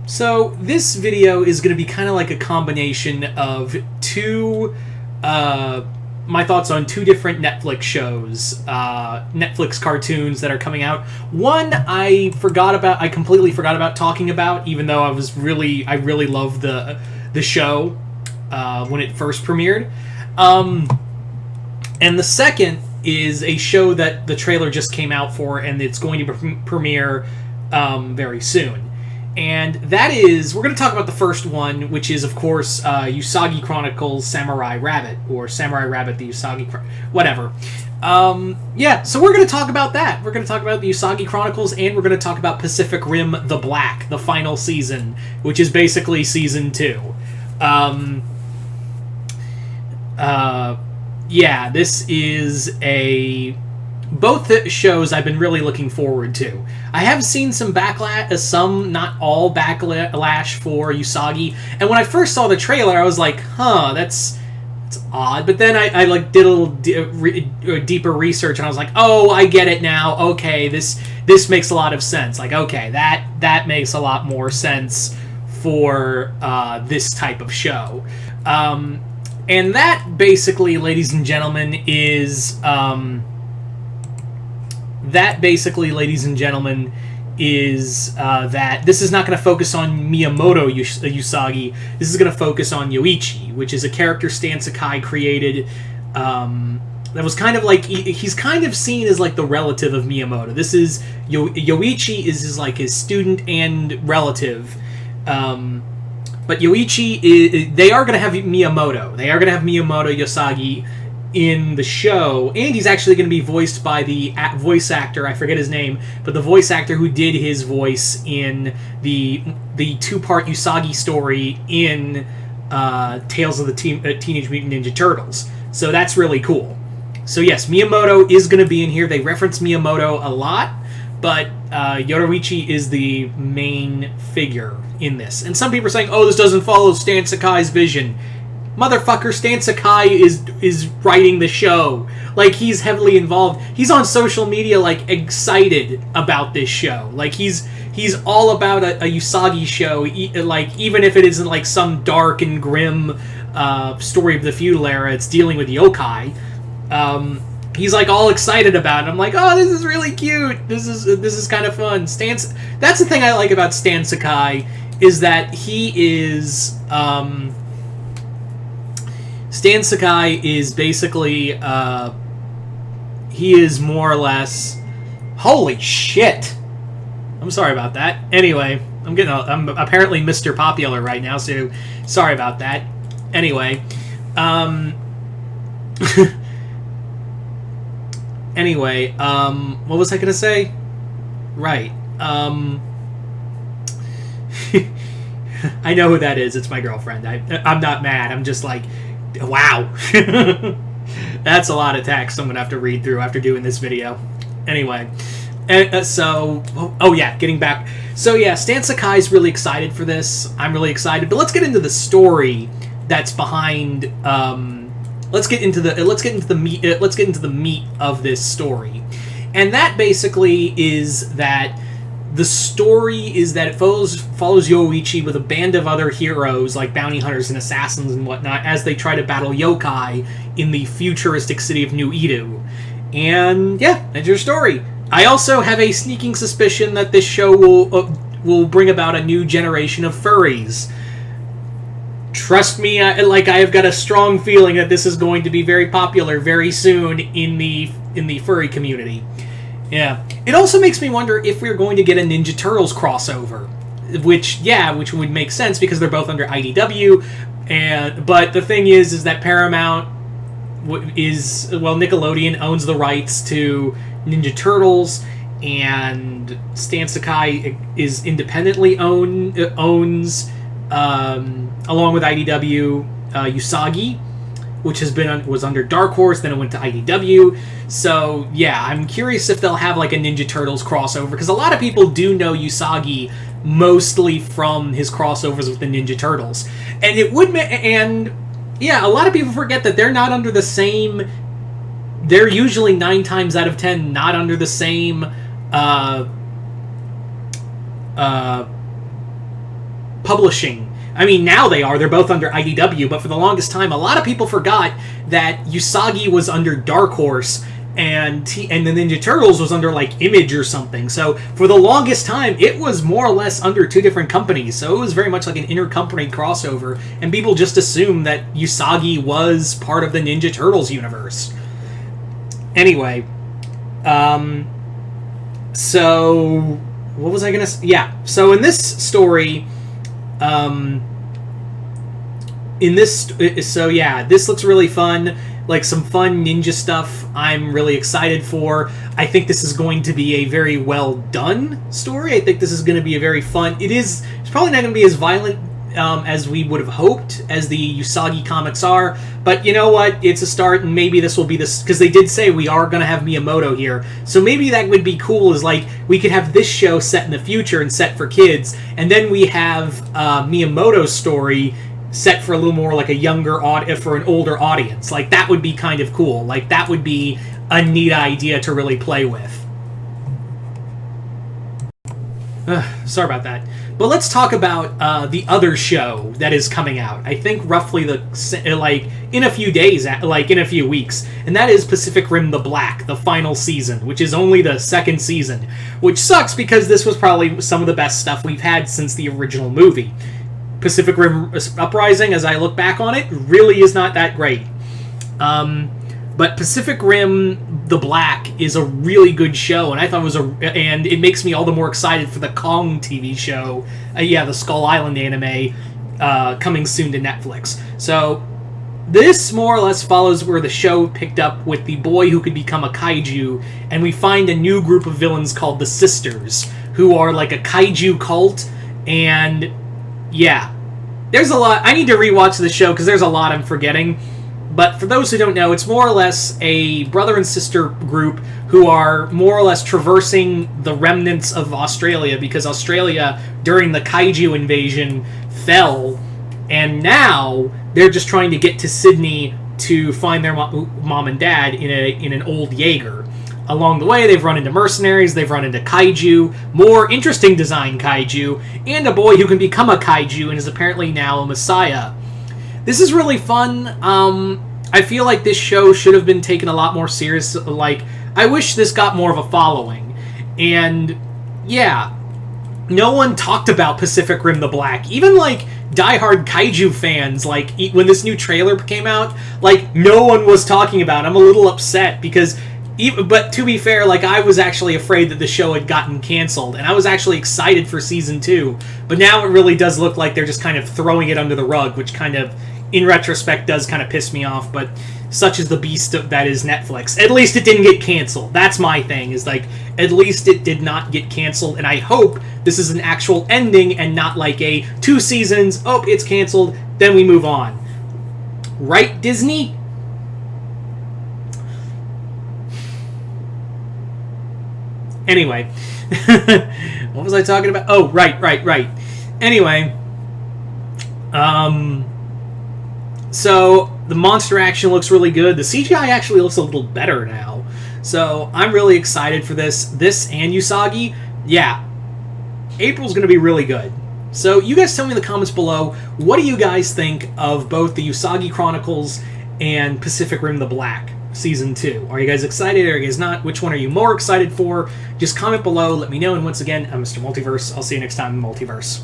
So this video is going to be kind of like a combination of my thoughts on two different Netflix shows, Netflix cartoons that are coming out. One I completely forgot about talking about, even though I really loved the show when it first premiered. And the second is a show that the trailer just came out for, and it's going to premiere very soon. And that is, we're going to talk about the first one, which is, of course, Usagi Chronicles Samurai Rabbit, or Samurai Rabbit the Usagi... whatever. So we're going to talk about that. We're going to talk about the Usagi Chronicles, and we're going to talk about Pacific Rim The Black, the final season, which is basically Season 2. This is both shows I've been really looking forward to. I have seen some backlash, not all backlash for Usagi, and when I first saw the trailer, I was like, that's odd. But then I did a little deeper research, and I was like, oh, I get it now. Okay, this makes a lot of sense. Like, okay, that makes a lot more sense for this type of show. And that basically, ladies and gentlemen, is that this is not going to focus on Miyamoto Usagi. This is going to focus on Yoichi, which is a character Stan Sakai created that was kind of like, he's kind of seen as like the relative of Miyamoto. This is Yoichi is his student and relative. But Yoichi they are going to have Miyamoto. They are going to have Miyamoto Usagi in the show, and he's actually going to be voiced by the voice actor, I forget his name, but the voice actor who did his voice in the two-part Usagi story in Tales of the Teenage Mutant Ninja Turtles. So that's really cool. So yes, Miyamoto is going to be in here. They reference Miyamoto a lot, but Yoichi is the main figure in this. And some people are saying, oh, this doesn't follow Stan Sakai's vision. Motherfucker, Stan Sakai is writing the show. Like, he's heavily involved. He's on social media, like, excited about this show. Like, he's all about a Usagi show, like, even if it isn't, like, some dark and grim story of the feudal era. It's dealing with yokai. He's, like, all excited about it. I'm like, oh, this is really cute. This is kind of fun. That's the thing I like about Stan Sakai, is that he is... Stan Sakai is basically, he is more or less... Holy shit! I'm sorry about that. Anyway, I'm apparently Mr. Popular right now, so sorry about that. Anyway, what was I gonna say? Right, I know who that is. It's my girlfriend. I'm not mad. I'm just like... Wow. That's a lot of text I'm going to have to read through after doing this video. Anyway. Getting back. So yeah, Stan Sakai's really excited for this. I'm really excited. But let's get into the story that's behind... Let's get into the meat of this story. And that basically is that... The story is that it follows Yoichi with a band of other heroes, like bounty hunters and assassins and whatnot, as they try to battle yokai in the futuristic city of New Edo. And yeah, that's your story. I also have a sneaking suspicion that this show will bring about a new generation of furries. Trust me, I have got a strong feeling that this is going to be very popular very soon in the furry community. Yeah. It also makes me wonder if we're going to get a Ninja Turtles crossover, which would make sense because they're both under IDW. But the thing is that Paramount Nickelodeon owns the rights to Ninja Turtles, and Stan Sakai is independently owns along with IDW Usagi, which was under Dark Horse, then it went to IDW. So, yeah, I'm curious if they'll have, like, a Ninja Turtles crossover, because a lot of people do know Usagi mostly from his crossovers with the Ninja Turtles. And a lot of people forget that they're not under the same... They're usually 9 times out of 10 not under the publishing. I mean, now they are. They're both under IDW, but for the longest time, a lot of people forgot that Usagi was under Dark Horse, and the Ninja Turtles was under, like, Image or something. So for the longest time, it was more or less under two different companies. So it was very much like an intercompany crossover, and people just assumed that Usagi was part of the Ninja Turtles universe. Anyway, so what was I gonna say? Yeah, so in this story, this looks really fun, like some fun ninja stuff I'm really excited for. I think this is going to be a very well done story. I think this is going to be a very fun, it's probably not going to be as violent as we would have hoped, as the Usagi comics are, but you know what, it's a start, and maybe this will be this, because they did say we are going to have Miyamoto here, so maybe that would be cool, is like, we could have this show set in the future and set for kids, and then we have Miyamoto's story set for a little more like a younger for an older audience. Like, that would be kind of cool. Like, that would be a neat idea to really play with. Sorry about that. But let's talk about the other show that is coming out. I think roughly in a few days, like in a few weeks. And that is Pacific Rim the Black, the final season, which is only the second season. Which sucks, because this was probably some of the best stuff we've had since the original movie. Pacific Rim Uprising, as I look back on it, really is not that great. But Pacific Rim the Black is a really good show, and I thought and it makes me all the more excited for the Kong TV show, the Skull Island anime, coming soon to Netflix. So this more or less follows where the show picked up with the boy who could become a kaiju, and we find a new group of villains called the Sisters, who are like a kaiju cult, and yeah, there's a lot. I need to rewatch the show because there's a lot I'm forgetting. But for those who don't know, it's more or less a brother and sister group who are more or less traversing the remnants of Australia, because Australia, during the kaiju invasion, fell. And now they're just trying to get to Sydney to find their mom and dad in an old Jaeger. Along the way, they've run into mercenaries, they've run into kaiju, more interesting design kaiju, and a boy who can become a kaiju and is apparently now a messiah. This is really fun. I feel like this show should have been taken a lot more serious. Like, I wish this got more of a following. And, yeah, no one talked about Pacific Rim the Black. Even, like, diehard kaiju fans, like, when this new trailer came out, like, no one was talking about it. I'm a little upset, because... But to be fair, like, I was actually afraid that the show had gotten canceled, and I was actually excited for season 2. But now it really does look like they're just kind of throwing it under the rug, which kind of, in retrospect, does kind of piss me off. But such is the beast that is Netflix. At least it didn't get canceled. That's my thing, is like, at least it did not get canceled, and I hope this is an actual ending and not like a 2 seasons, oh, it's canceled, then we move on. Right, Disney? Anyway, what was I talking about? Oh, right. Anyway, so the monster action looks really good. The CGI actually looks a little better now. So I'm really excited for this. This and Usagi, yeah, April's going to be really good. So you guys tell me in the comments below, what do you guys think of both the Usagi Chronicles and Pacific Rim the Black? Season 2. Are you guys excited? Are you guys not? Which one are you more excited for? Just comment below. Let me know. And once again, I'm Mr. Multiverse. I'll see you next time in Multiverse.